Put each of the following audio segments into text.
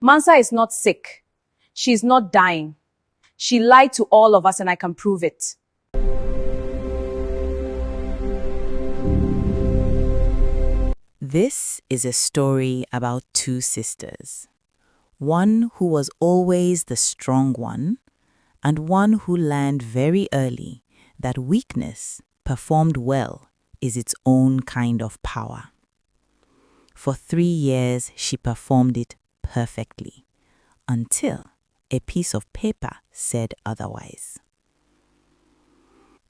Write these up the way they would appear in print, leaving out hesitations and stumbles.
Mansa is not sick. She's not dying. She lied to all of us and I can prove it. This is a story about two sisters. One who was always the strong one, and one who learned very early that weakness, performed well, is its own kind of power. For 3 years, she performed it perfectly, until a piece of paper said otherwise.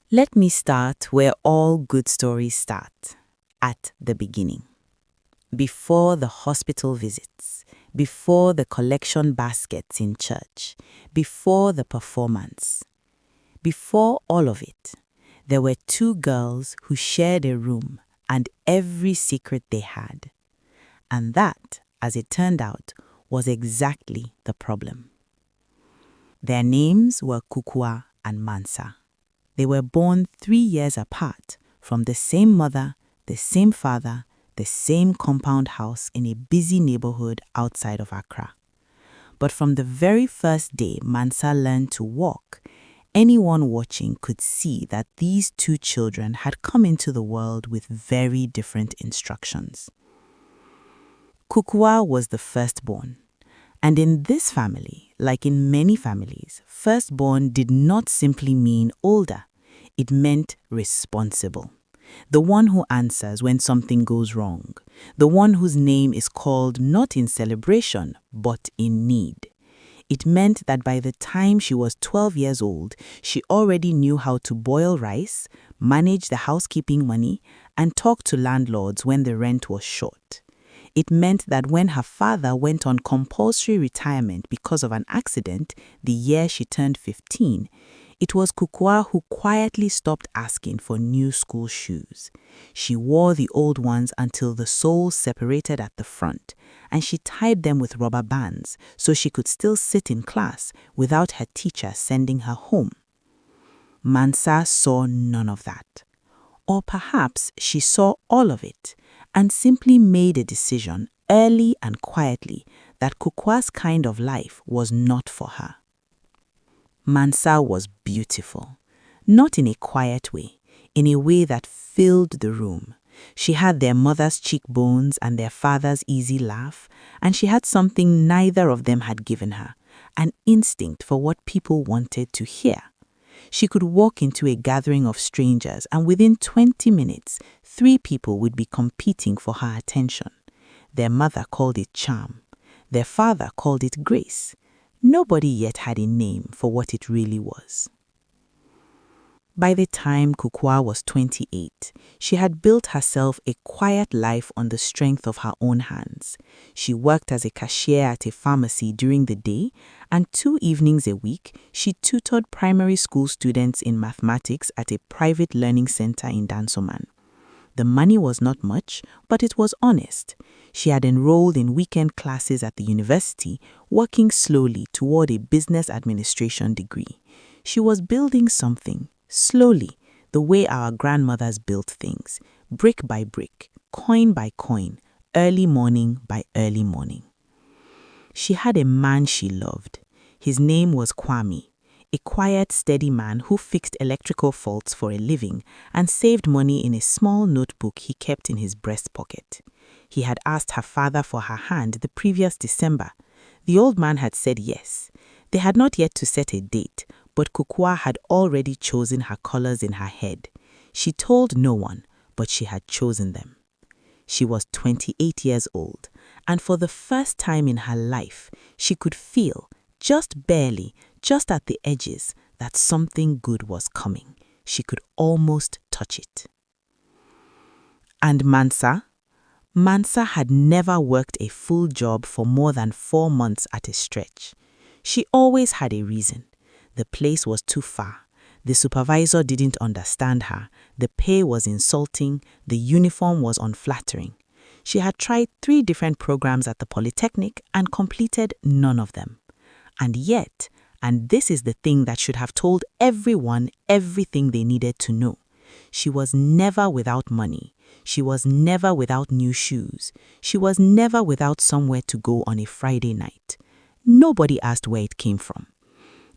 Let me start where all good stories start, at the beginning. Before the hospital visits, before the collection baskets in church, before the performance. Before all of it, there were 2 girls who shared a room and every secret they had. And that, as it turned out, was exactly the problem. Their names were Kukua and Mansa. They were born 3 years apart from the same mother, the same father, the same compound house in a busy neighborhood outside of Accra. But from the very first day Mansa learned to walk, anyone watching could see that these 2 children had come into the world with very different instructions. Kukua was the firstborn, and in this family, like in many families, firstborn did not simply mean older. It meant responsible. The one who answers when something goes wrong. The one whose name is called not in celebration, but in need. It meant that by the time she was 12 years old, she already knew how to boil rice, manage the housekeeping money, and talk to landlords when the rent was short. It meant that when her father went on compulsory retirement because of an accident the year she turned 15, it was Kukua who quietly stopped asking for new school shoes. She wore the old ones until the soles separated at the front, and she tied them with rubber bands so she could still sit in class without her teacher sending her home. Mansa saw none of that. Or perhaps she saw all of it and simply made a decision early and quietly that Kukua's kind of life was not for her. Mansa was beautiful, not in a quiet way, in a way that filled the room. She had their mother's cheekbones and their father's easy laugh, and she had something neither of them had given her, an instinct for what people wanted to hear. She could walk into a gathering of strangers, and within 20 minutes, 3 people would be competing for her attention. Their mother called it charm. Their father called it grace. Nobody yet had a name for what it really was. By the time Kukua was 28, she had built herself a quiet life on the strength of her own hands. She worked as a cashier at a pharmacy during the day, and 2 evenings a week, she tutored primary school students in mathematics at a private learning center in Dansoman. The money was not much, but it was honest. She had enrolled in weekend classes at the university, working slowly toward a business administration degree. She was building something, slowly, the way our grandmothers built things, brick by brick, coin by coin, early morning by early morning. She had a man she loved. His name was Kwame, a quiet, steady man who fixed electrical faults for a living and saved money in a small notebook he kept in his breast pocket. He had asked her father for her hand the previous December. The old man had said yes. They had not yet to set a date, but Kukua had already chosen her colors in her head. She told no one, but she had chosen them. She was 28 years old, and for the first time in her life, she could feel, just barely, just at the edges, that something good was coming. She could almost touch it. And Mansa? Mansa had never worked a full job for more than 4 months at a stretch. She always had a reason. The place was too far. The supervisor didn't understand her. The pay was insulting. The uniform was unflattering. She had tried 3 different programs at the Polytechnic and completed none of them. And yet, and this is the thing that should have told everyone everything they needed to know, she was never without money. She was never without new shoes. She was never without somewhere to go on a Friday night. Nobody asked where it came from.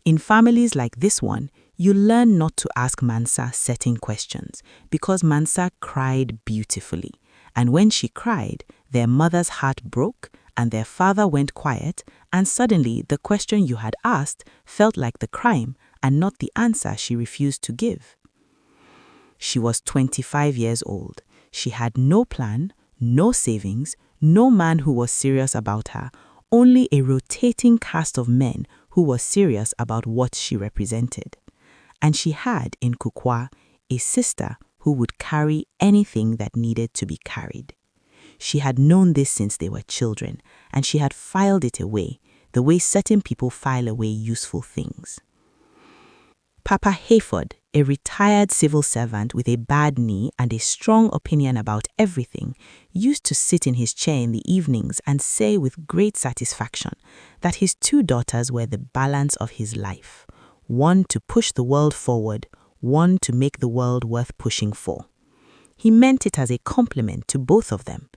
In families like this one, you learn not to ask Mansa certain questions because Mansa cried beautifully. And when she cried, their mother's heart broke and their father went quiet, and suddenly the question you had asked felt like the crime and not the answer she refused to give. She was 25 years old. She had no plan, no savings, no man who was serious about her, only a rotating cast of men who was serious about what she represented. And she had, in Kukua, a sister who would carry anything that needed to be carried. She had known this since they were children, and she had filed it away, the way certain people file away useful things. Papa Hayford, a retired civil servant with a bad knee and a strong opinion about everything, used to sit in his chair in the evenings and say with great satisfaction that his two daughters were the balance of his life, one to push the world forward, one to make the world worth pushing for. He meant it as a compliment to both of them.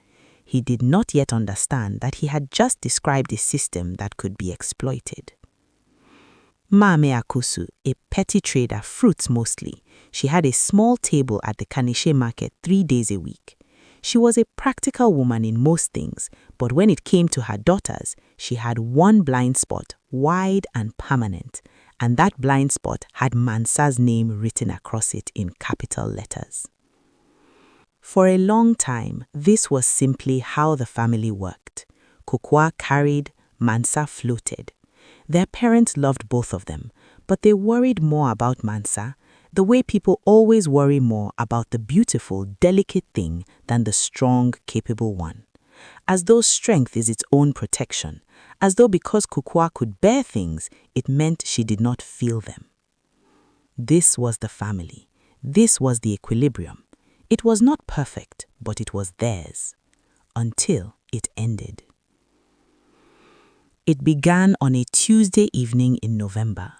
He did not yet understand that he had just described a system that could be exploited. Mame Akusu, a petty trader, fruits mostly. She had a small table at the Kanishe market 3 days a week. She was a practical woman in most things, but when it came to her daughters, she had one blind spot, wide and permanent, and that blind spot had Mansa's name written across it in capital letters. For a long time, this was simply how the family worked. Kukua carried, Mansa floated. Their parents loved both of them, but they worried more about Mansa, the way people always worry more about the beautiful, delicate thing than the strong, capable one. As though strength is its own protection, as though because Kukua could bear things, it meant she did not feel them. This was the family. This was the equilibrium. It was not perfect, but it was theirs. Until it ended. It began on a Tuesday evening in November.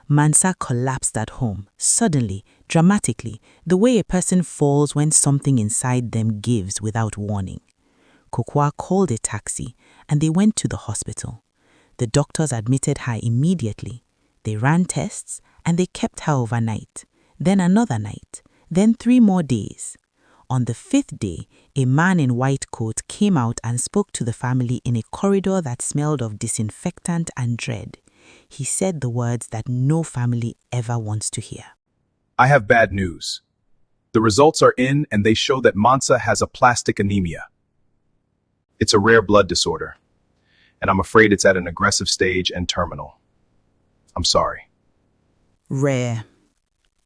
Mansa collapsed at home, suddenly, dramatically, the way a person falls when something inside them gives without warning. Kukua called a taxi, and they went to the hospital. The doctors admitted her immediately. They ran tests, and they kept her overnight, then another night, then 3 more days. On the 5th day, a man in white coat came out and spoke to the family in a corridor that smelled of disinfectant and dread. He said the words that no family ever wants to hear. I have bad news. The results are in and they show that Mansa has aplastic anemia. It's a rare blood disorder, and I'm afraid it's at an aggressive stage and terminal. I'm sorry. Rare,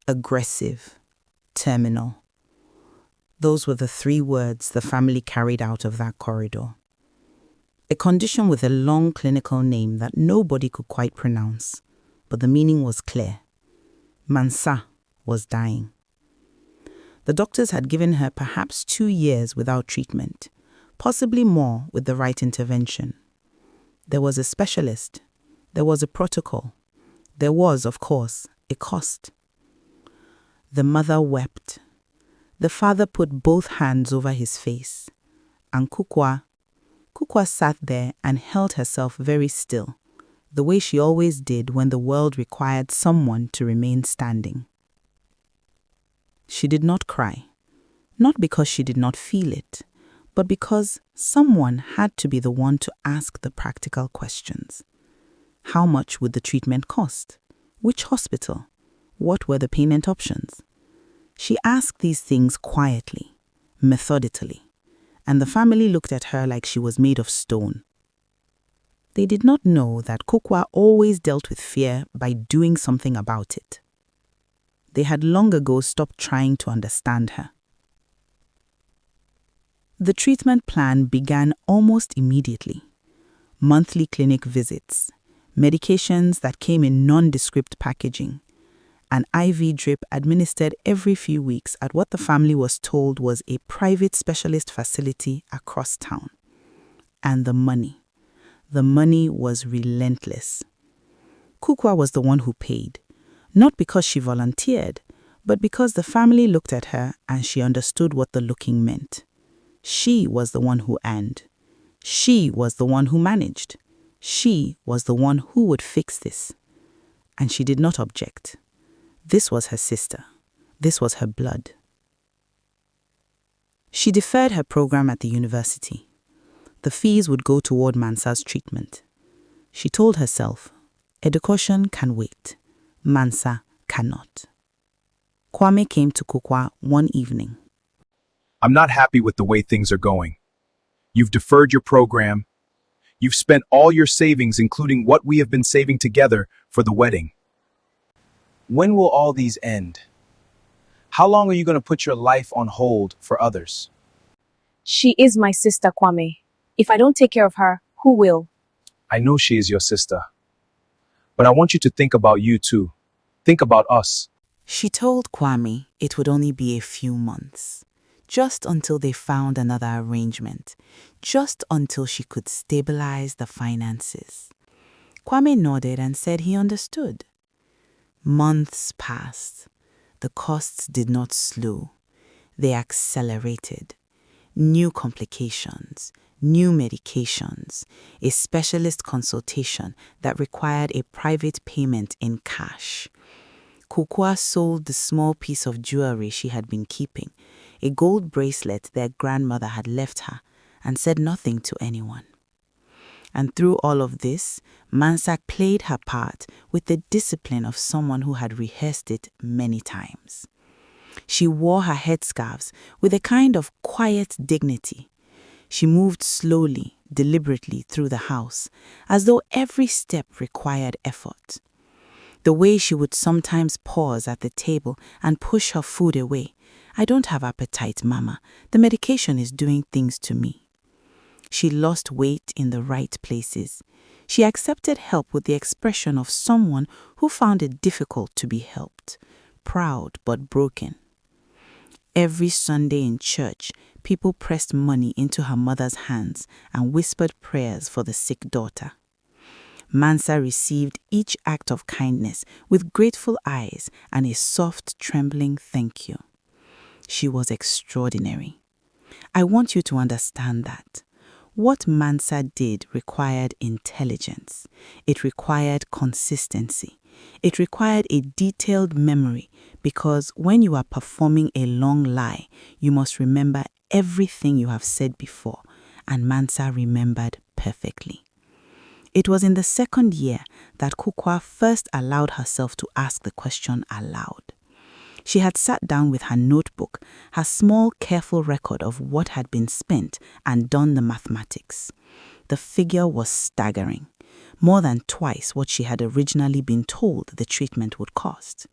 aggressive, terminal. Those were the 3 words the family carried out of that corridor. A condition with a long clinical name that nobody could quite pronounce, but the meaning was clear. Mansa was dying. The doctors had given her perhaps 2 years without treatment, possibly more with the right intervention. There was a specialist. There was a protocol. There was, of course, a cost. The mother wept. The father put both hands over his face. And Kukua sat there and held herself very still, the way she always did when the world required someone to remain standing. She did not cry, not because she did not feel it, but because someone had to be the one to ask the practical questions. How much would the treatment cost? Which hospital? What were the payment options? She asked these things quietly, methodically, and the family looked at her like she was made of stone. They did not know that Kukua always dealt with fear by doing something about it. They had long ago stopped trying to understand her. The treatment plan began almost immediately. Monthly clinic visits, medications that came in nondescript packaging, an IV drip administered every few weeks at what the family was told was a private specialist facility across town. And the money. The money was relentless. Kukua was the one who paid, not because she volunteered, but because the family looked at her and she understood what the looking meant. She was the one who earned. She was the one who managed. She was the one who would fix this. And she did not object. This was her sister. This was her blood. She deferred her program at the university. The fees would go toward Mansa's treatment. She told herself, education can wait. Mansa cannot. Kwame came to Kukua one evening. I'm not happy with the way things are going. You've deferred your program. You've spent all your savings, including what we have been saving together for the wedding. When will all these end? How long are you going to put your life on hold for others? She is my sister, Kwame. If I don't take care of her, who will? I know she is your sister. But I want you to think about you too. Think about us. She told Kwame it would only be a few months, just until they found another arrangement, just until she could stabilize the finances. Kwame nodded and said he understood. Months passed. The costs did not slow. They accelerated. New complications, new medications, a specialist consultation that required a private payment in cash. Kukua sold the small piece of jewelry she had been keeping, a gold bracelet their grandmother had left her, and said nothing to anyone. And through all of this, Mansa played her part with the discipline of someone who had rehearsed it many times. She wore her headscarves with a kind of quiet dignity. She moved slowly, deliberately through the house, as though every step required effort. The way she would sometimes pause at the table and push her food away. I don't have appetite, Mama. The medication is doing things to me. She lost weight in the right places. She accepted help with the expression of someone who found it difficult to be helped, proud but broken. Every Sunday in church, people pressed money into her mother's hands and whispered prayers for the sick daughter. Mansa received each act of kindness with grateful eyes and a soft, trembling thank you. She was extraordinary. I want you to understand that. What Mansa did required intelligence. It required consistency. It required a detailed memory because when you are performing a long lie, you must remember everything you have said before, and Mansa remembered perfectly. It was in the second year that Kukua first allowed herself to ask the question aloud. She had sat down with her notebook, her small, careful record of what had been spent, and done the mathematics. The figure was staggering, more than twice what she had originally been told the treatment would cost.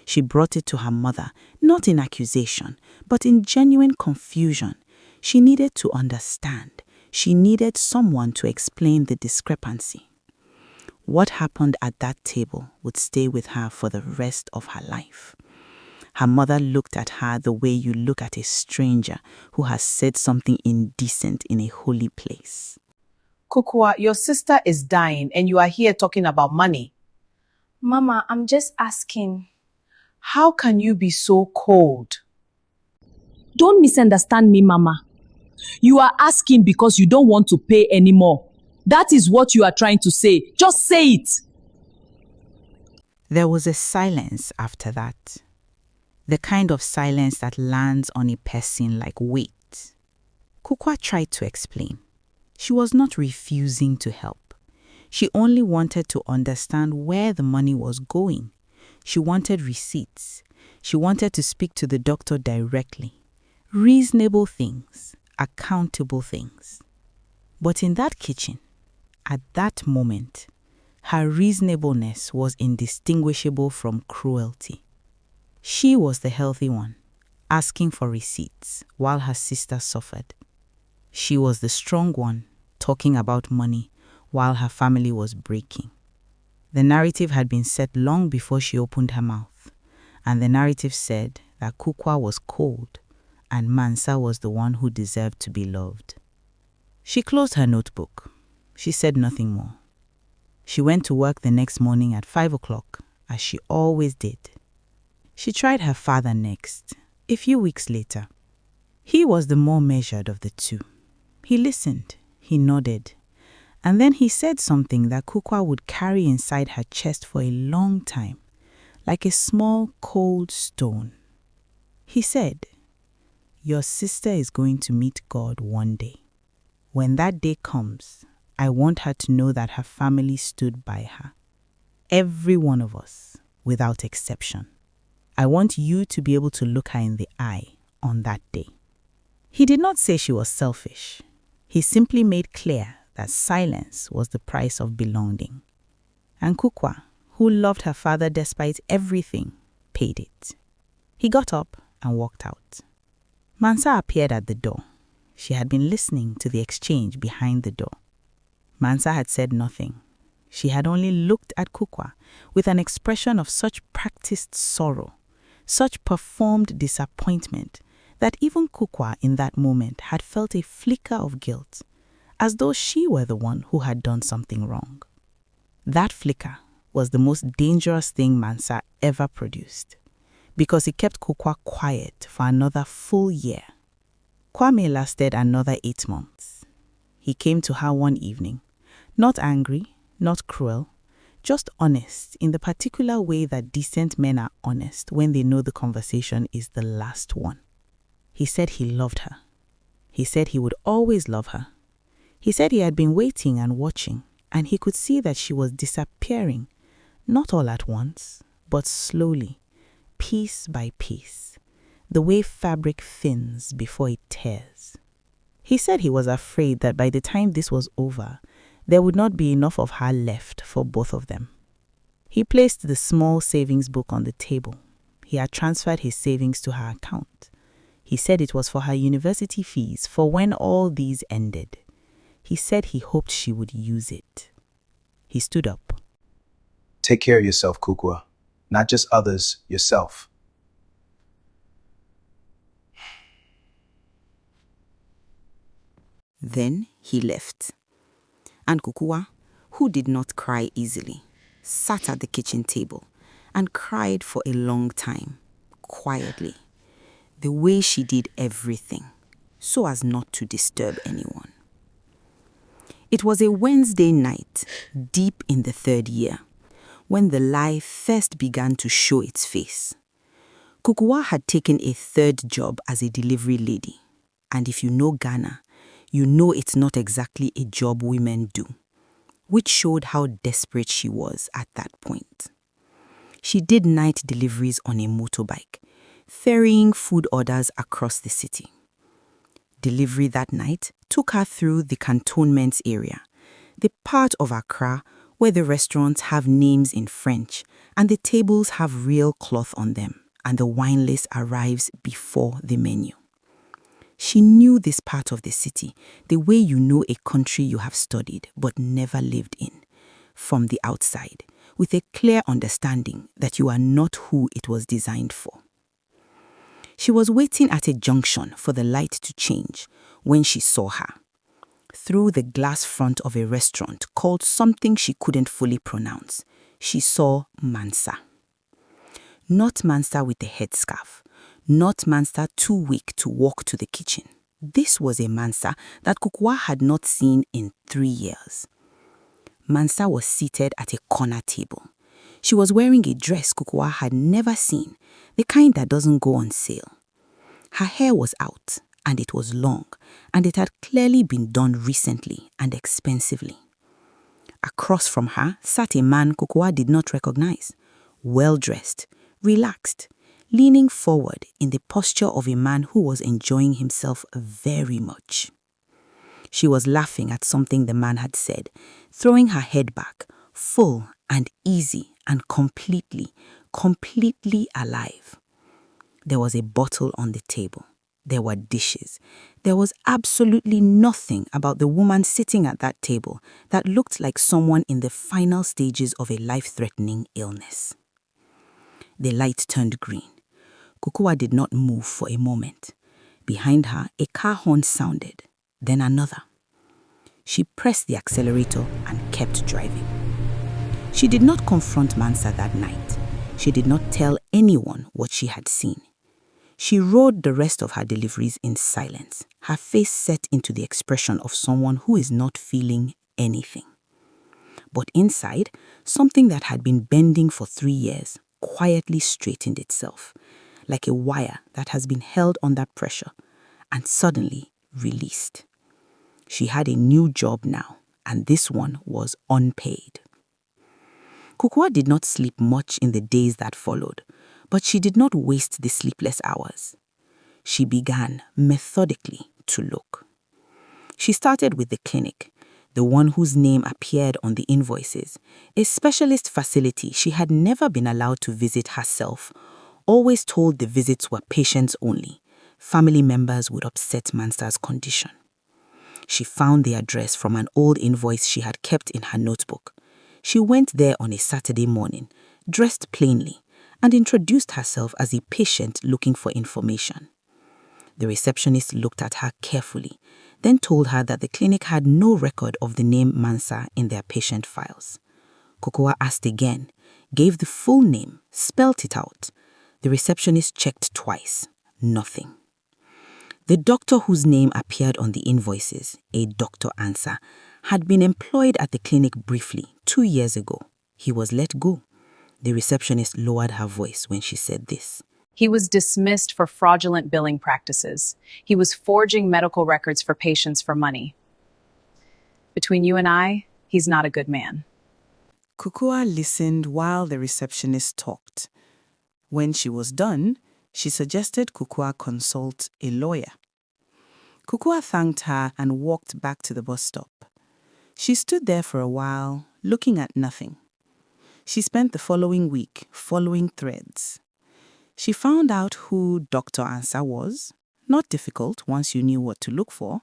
She brought it to her mother, not in accusation, but in genuine confusion. She needed to understand. She needed someone to explain the discrepancy. What happened at that table would stay with her for the rest of her life. Her mother looked at her the way you look at a stranger who has said something indecent in a holy place. Kukua, your sister is dying and you are here talking about money. Mama, I'm just asking. How can you be so cold? Don't misunderstand me, Mama. You are asking because you don't want to pay anymore. That is what you are trying to say. Just say it. There was a silence after that. The kind of silence that lands on a person like weight. Kukua tried to explain. She was not refusing to help. She only wanted to understand where the money was going. She wanted receipts. She wanted to speak to the doctor directly. Reasonable things, accountable things. But in that kitchen, at that moment, her reasonableness was indistinguishable from cruelty. She was the healthy one, asking for receipts while her sister suffered. She was the strong one, talking about money while her family was breaking. The narrative had been set long before she opened her mouth, and the narrative said that Kukua was cold and Mansa was the one who deserved to be loved. She closed her notebook. She said nothing more. She went to work the next morning at 5 o'clock, as she always did. She tried her father next, a few weeks later. He was the more measured of the two. He listened, he nodded, and then he said something that Kukua would carry inside her chest for a long time, like a small cold stone. He said, "Your sister is going to meet God one day. When that day comes, I want her to know that her family stood by her. Every one of us, without exception. I want you to be able to look her in the eye on that day." He did not say she was selfish. He simply made clear that silence was the price of belonging. And Kukua, who loved her father despite everything, paid it. He got up and walked out. Mansa appeared at the door. She had been listening to the exchange behind the door. Mansa had said nothing. She had only looked at Kukua with an expression of such practiced sorrow, such performed disappointment, that even Kukua in that moment had felt a flicker of guilt, as though she were the one who had done something wrong. That flicker was the most dangerous thing Mansa ever produced, because it kept Kukua quiet for another full year. Kwame lasted another 8 months. He came to her one evening, not angry, not cruel, just honest in the particular way that decent men are honest when they know the conversation is the last one. He said he loved her. He said he would always love her. He said he had been waiting and watching, and he could see that she was disappearing, not all at once, but slowly, piece by piece, the way fabric thins before it tears. He said he was afraid that by the time this was over, there would not be enough of her left for both of them. He placed the small savings book on the table. He had transferred his savings to her account. He said it was for her university fees for when all these ended. He said he hoped she would use it. He stood up. Take care of yourself, Kukua. Not just others, yourself. Then he left. And Kukua, who did not cry easily, sat at the kitchen table and cried for a long time, quietly, the way she did everything, so as not to disturb anyone. It was a Wednesday night, deep in the 3rd year, when the lie first began to show its face. Kukua had taken a 3rd job as a delivery lady, and if you know Ghana, you know it's not exactly a job women do, which showed how desperate she was at that point. She did night deliveries on a motorbike, ferrying food orders across the city. Delivery that night took her through the cantonments area, the part of Accra where the restaurants have names in French and the tables have real cloth on them and the wine list arrives before the menu. She knew this part of the city the way you know a country you have studied but never lived in, from the outside, with a clear understanding that you are not who it was designed for. She was waiting at a junction for the light to change when she saw her. Through the glass front of a restaurant called something she couldn't fully pronounce, she saw Mansa. Not Mansa with the headscarf, not Mansa too weak to walk to the kitchen. This was a Mansa that Kukua had not seen in 3 years. Mansa was seated at a corner table. She was wearing a dress Kukua had never seen, the kind that doesn't go on sale. Her hair was out, and it was long, and it had clearly been done recently and expensively. Across from her sat a man Kukua did not recognize, well-dressed, relaxed, leaning forward in the posture of a man who was enjoying himself very much. She was laughing at something the man had said, throwing her head back, full and easy and completely alive. There was a bottle on the table. There were dishes. There was absolutely nothing about the woman sitting at that table that looked like someone in the final stages of a life-threatening illness. The light turned green. Kukua did not move for a moment. Behind her, a car horn sounded, then another. She pressed the accelerator and kept driving. She did not confront Mansa that night. She did not tell anyone what she had seen. She rode the rest of her deliveries in silence, her face set into the expression of someone who is not feeling anything. But inside, something that had been bending for 3 years quietly straightened itself, like a wire that has been held under pressure and suddenly released. She had a new job now, and this one was unpaid. Kukua did not sleep much in the days that followed, but she did not waste the sleepless hours. She began methodically to look. She started with the clinic, the one whose name appeared on the invoices, a specialist facility she had never been allowed to visit herself, always told the visits were patients only. Family members would upset Mansa's condition. She found the address from an old invoice she had kept in her notebook. She went there on a Saturday morning, dressed plainly, and introduced herself as a patient looking for information. The receptionist looked at her carefully, then told her that the clinic had no record of the name Mansa in their patient files. Kukua asked again, gave the full name, spelt it out. The receptionist checked twice. Nothing. The doctor whose name appeared on the invoices, a Dr. Ansa, had been employed at the clinic briefly 2 years ago. He was let go. The receptionist lowered her voice when she said this. He was dismissed for fraudulent billing practices. He was forging medical records for patients for money. Between you and I, he's not a good man. Kukua listened while the receptionist talked. When she was done, she suggested Kukua consult a lawyer. Kukua thanked her and walked back to the bus stop. She stood there for a while, looking at nothing. She spent the following week following threads. She found out who Dr. Ansa was. Not difficult once you knew what to look for.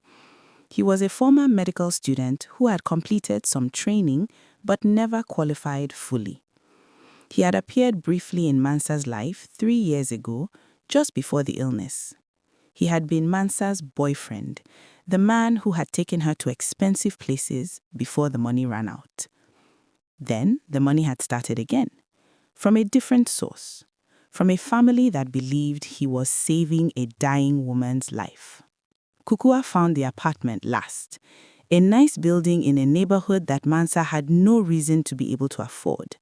He was a former medical student who had completed some training but never qualified fully. He had appeared briefly in Mansa's life 3 years ago, just before the illness. He had been Mansa's boyfriend, the man who had taken her to expensive places before the money ran out. Then the money had started again, from a different source, from a family that believed he was saving a dying woman's life. Kukua found the apartment last, a nice building in a neighborhood that Mansa had no reason to be able to afford.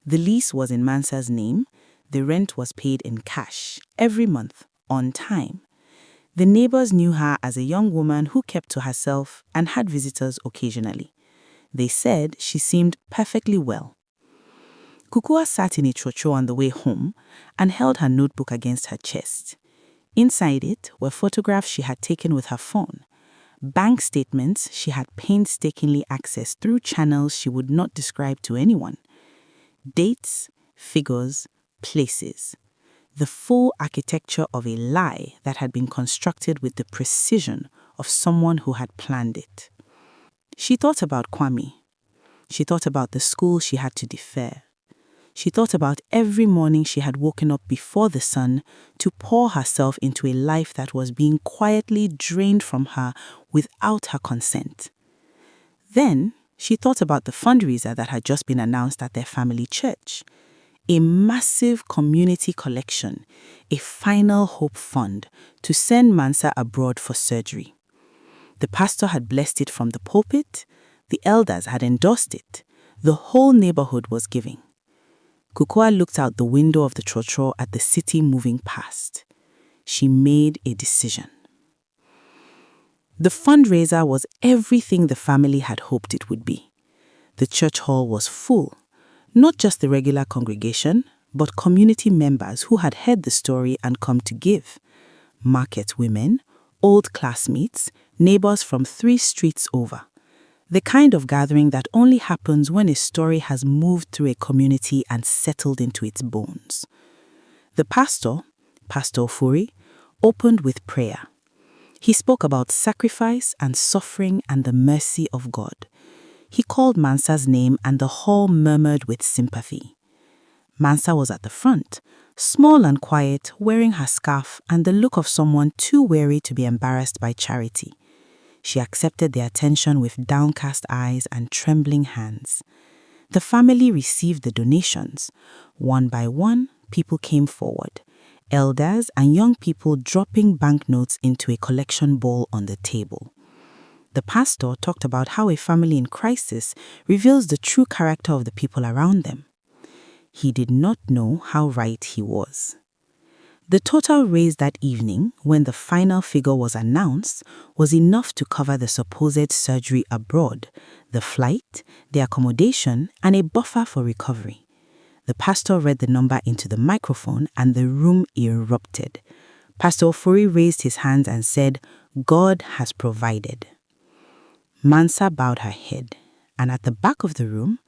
The lease was in Mansa's name. The rent was paid in cash, every month, on time. The neighbors knew her as a young woman who kept to herself and had visitors occasionally. They said she seemed perfectly well. Kukua sat in a chocho on the way home and held her notebook against her chest. Inside it were photographs she had taken with her phone, bank statements she had painstakingly accessed through channels she would not describe to anyone, dates, figures, places, the full architecture of a lie that had been constructed with the precision of someone who had planned it. She thought about Kwame. She thought about the school she had to defer. She thought about every morning she had woken up before the sun to pour herself into a life that was being quietly drained from her without her consent. Then she thought about the fundraiser that had just been announced at their family church. A massive community collection, a final hope fund to send Mansa abroad for surgery. The pastor had blessed it from the pulpit, the elders had endorsed it, the whole neighborhood was giving. Kukua looked out the window of the chocho at the city moving past. She made a decision. The fundraiser was everything the family had hoped it would be. The church hall was full, not just the regular congregation, but community members who had heard the story and come to give. Market women, old classmates, neighbors from 3 streets over. The kind of gathering that only happens when a story has moved through a community and settled into its bones. The pastor, Pastor Ofuri, opened with prayer. He spoke about sacrifice and suffering and the mercy of God. He called Mansa's name and the hall murmured with sympathy. Mansa was at the front, small and quiet, wearing her scarf and the look of someone too weary to be embarrassed by charity. She accepted the attention with downcast eyes and trembling hands. The family received the donations, one by one, People came forward, elders and young people dropping banknotes into a collection bowl on the table. The pastor talked about how a family in crisis reveals the true character of the people around them. He did not know how right he was. The total raised that evening, when the final figure was announced, was enough to cover the supposed surgery abroad, the flight, the accommodation, and a buffer for recovery. The pastor read the number into the microphone and the room erupted. Pastor Ofori raised his hands and said, "God has provided." Mansa bowed her head, and at the back of the room,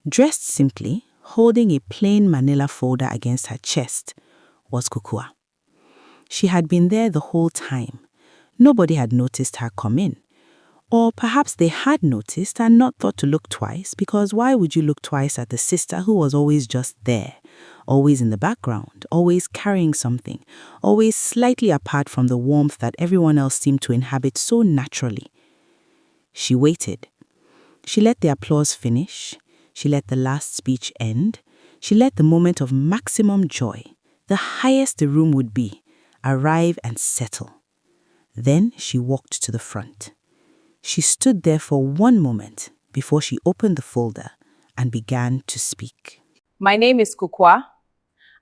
dressed simply, holding a plain manila folder against her chest, was Kukua. She had been there the whole time. Nobody had noticed her come in. Or perhaps they had noticed and not thought to look twice, because why would you look twice at the sister who was always just there, always in the background, always carrying something, always slightly apart from the warmth that everyone else seemed to inhabit so naturally? She waited. She let the applause finish. She let the last speech end. She let the moment of maximum joy, the highest the room would be, arrive and settle. Then she walked to the front. She stood there for one moment before she opened the folder and began to speak. My name is Kukua.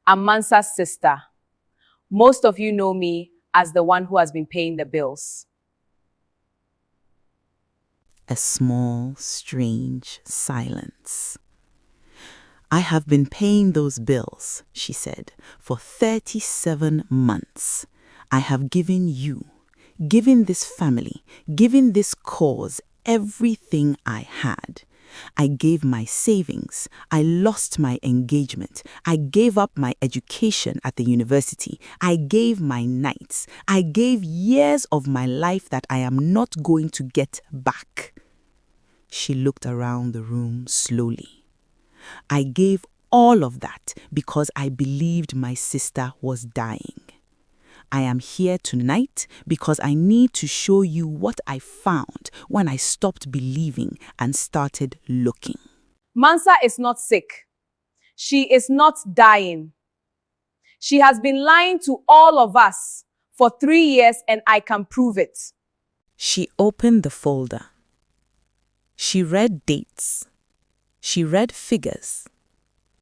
I'm Mansa's sister. Most of you know me as the one who has been paying the bills. A small, strange silence. "I have been paying those bills," she said, "for 37 months. I have given you, given this family, given this cause everything I had. I gave my savings. I lost my engagement. I gave up my education at the university. I gave my nights. I gave years of my life that I am not going to get back." She looked around the room slowly. "I gave all of that because I believed my sister was dying. I am here tonight because I need to show you what I found when I stopped believing and started looking." Mansa is not sick. She is not dying. She has been lying to all of us for 3 years and I can prove it. She opened the folder. She read dates. She read figures.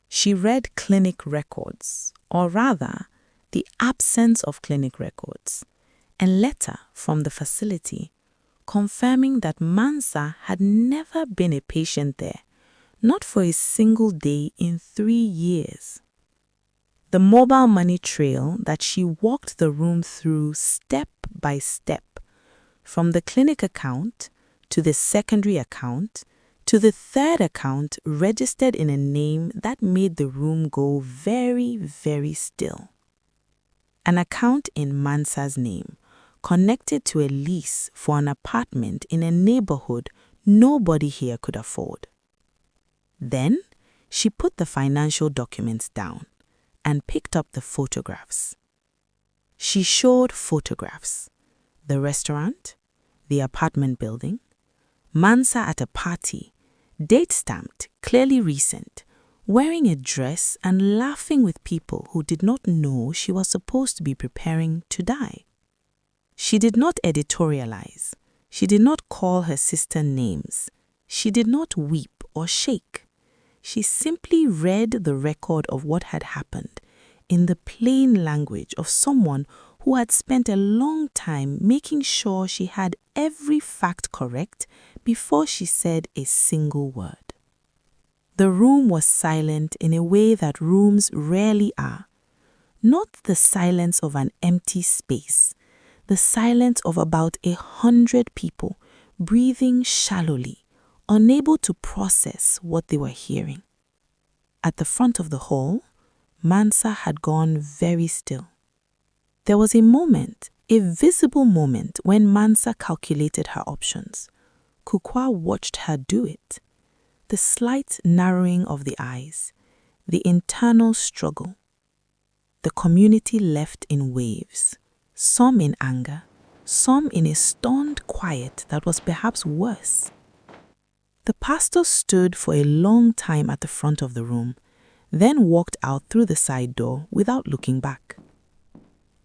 She read clinic records, or rather, the absence of clinic records, a letter from the facility confirming that Mansa had never been a patient there, not for a single day in 3 years. The mobile money trail that she walked the room through step by step, from the clinic account to the secondary account to the third account registered in a name that made the room go very, very still. An account in Mansa's name, connected to a lease for an apartment in a neighborhood nobody here could afford. Then she put the financial documents down and picked up the photographs. She showed photographs: the restaurant, the apartment building, Mansa at a party, date-stamped, clearly recent, wearing a dress and laughing with people who did not know she was supposed to be preparing to die. She did not editorialize. She did not call her sister names. She did not weep or shake. She simply read the record of what had happened in the plain language of someone who had spent a long time making sure she had every fact correct before she said a single word. The room was silent in a way that rooms rarely are. Not the silence of an empty space, the silence of about 100 people breathing shallowly, unable to process what they were hearing. At the front of the hall, Mansa had gone very still. There was a moment, a visible moment, when Mansa calculated her options. Kukua watched her do it. The slight narrowing of the eyes, the internal struggle. The community left in waves, some in anger, some in a stunned quiet that was perhaps worse. The pastor stood for a long time at the front of the room, then walked out through the side door without looking back.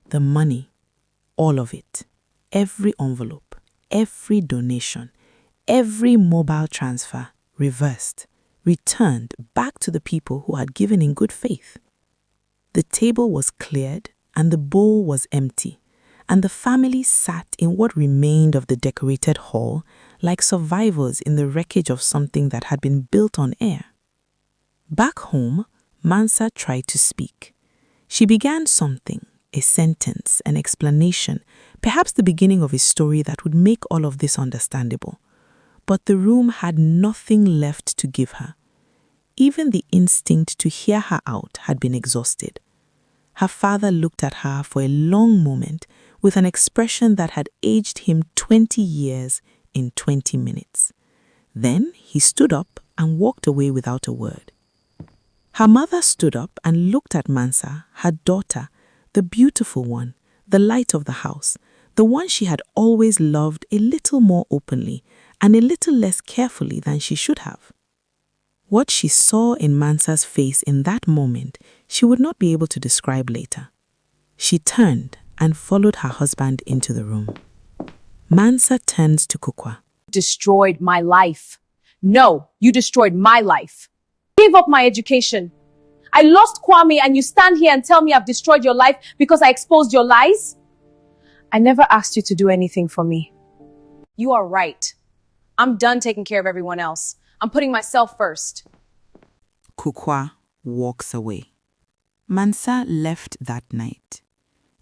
The money, all of it, every envelope, every donation, every mobile transfer, reversed, returned back to the people who had given in good faith. The table was cleared and the bowl was empty, and the family sat in what remained of the decorated hall like survivors in the wreckage of something that had been built on air. Back home, Mansa tried to speak. She began something, a sentence, an explanation, perhaps the beginning of a story that would make all of this understandable. But the room had nothing left to give her. Even the instinct to hear her out had been exhausted. Her father looked at her for a long moment with an expression that had aged him 20 years in 20 minutes. Then he stood up and walked away without a word. Her mother stood up and looked at Mansa, her daughter, the beautiful one, the light of the house, the one she had always loved a little more openly and a little less carefully than she should have. What she saw in Mansa's face in that moment, she would not be able to describe later. She turned and followed her husband into the room. Mansa turns to Kukua. Destroyed my life. No, you destroyed my life. Gave up my education. I lost Kwame and you stand here and tell me I've destroyed your life because I exposed your lies? I never asked you to do anything for me. You are right. I'm done taking care of everyone else. I'm putting myself first. Kukua walks away. Mansa left that night,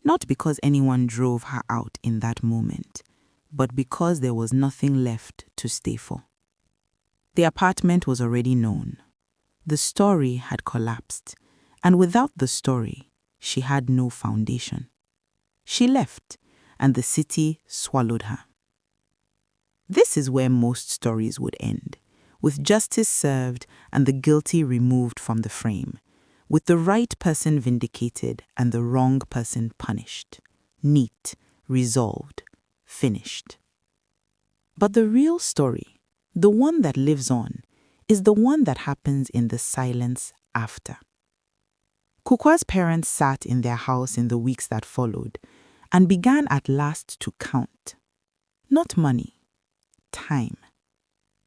not because anyone drove her out in that moment, but because there was nothing left to stay for. The apartment was already known. The story had collapsed, and without the story, she had no foundation. She left, and the city swallowed her. This is where most stories would end, with justice served and the guilty removed from the frame, with the right person vindicated and the wrong person punished. Neat, resolved, finished. But the real story, the one that lives on, is the one that happens in the silence after. Kukua's parents sat in their house in the weeks that followed and began at last to count. Not money, time.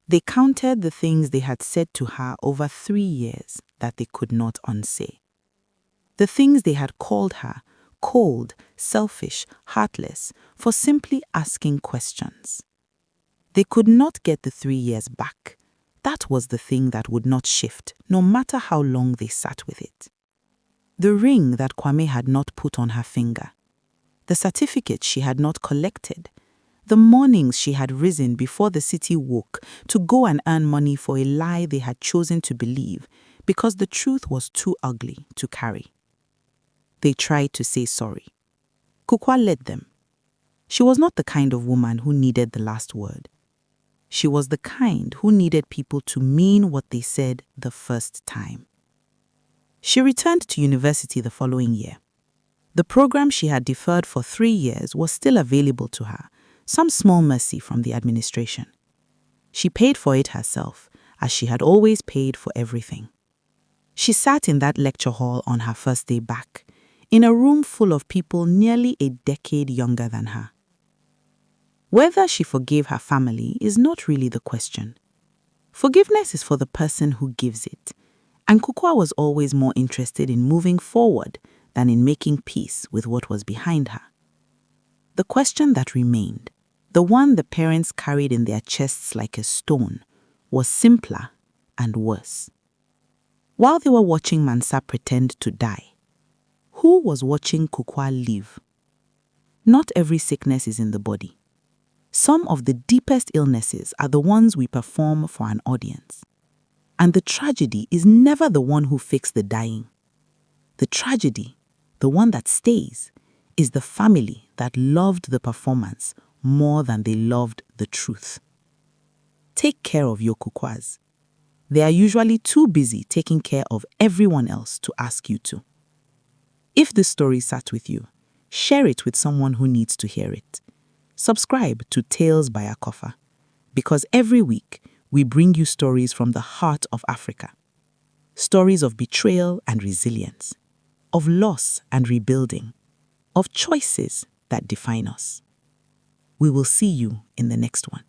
They counted the things they had said to her over 3 years that they could not unsay. The things they had called her cold, selfish, heartless, for simply asking questions. They could not get the 3 years back. That was the thing that would not shift, no matter how long they sat with it. The ring that Kwame had not put on her finger, the certificate she had not collected, the mornings she had risen before the city woke to go and earn money for a lie they had chosen to believe because the truth was too ugly to carry. They tried to say sorry. Kukua led them. She was not the kind of woman who needed the last word. She was the kind who needed people to mean what they said the first time. She returned to university the following year. The program she had deferred for 3 years was still available to her, some small mercy from the administration. She paid for it herself, as she had always paid for everything. She sat in that lecture hall on her first day back, in a room full of people nearly a decade younger than her. Whether she forgave her family is not really the question. Forgiveness is for the person who gives it, and Kukua was always more interested in moving forward than in making peace with what was behind her. The question that remained, the one the parents carried in their chests like a stone, was simpler and worse. While they were watching Mansa pretend to die, who was watching Kukua live? Not every sickness is in the body. Some of the deepest illnesses are the ones we perform for an audience. And the tragedy is never the one who fakes the dying. The tragedy, the one that stays, is the family that loved the performance more than they loved the truth. Take care of your Kukuas. They are usually too busy taking care of everyone else to ask you to. If this story sat with you, share it with someone who needs to hear it. Subscribe to Tales by Akofa, because every week we bring you stories from the heart of Africa. stories of betrayal and resilience, of loss and rebuilding, of choices that define us. We will see you in the next one.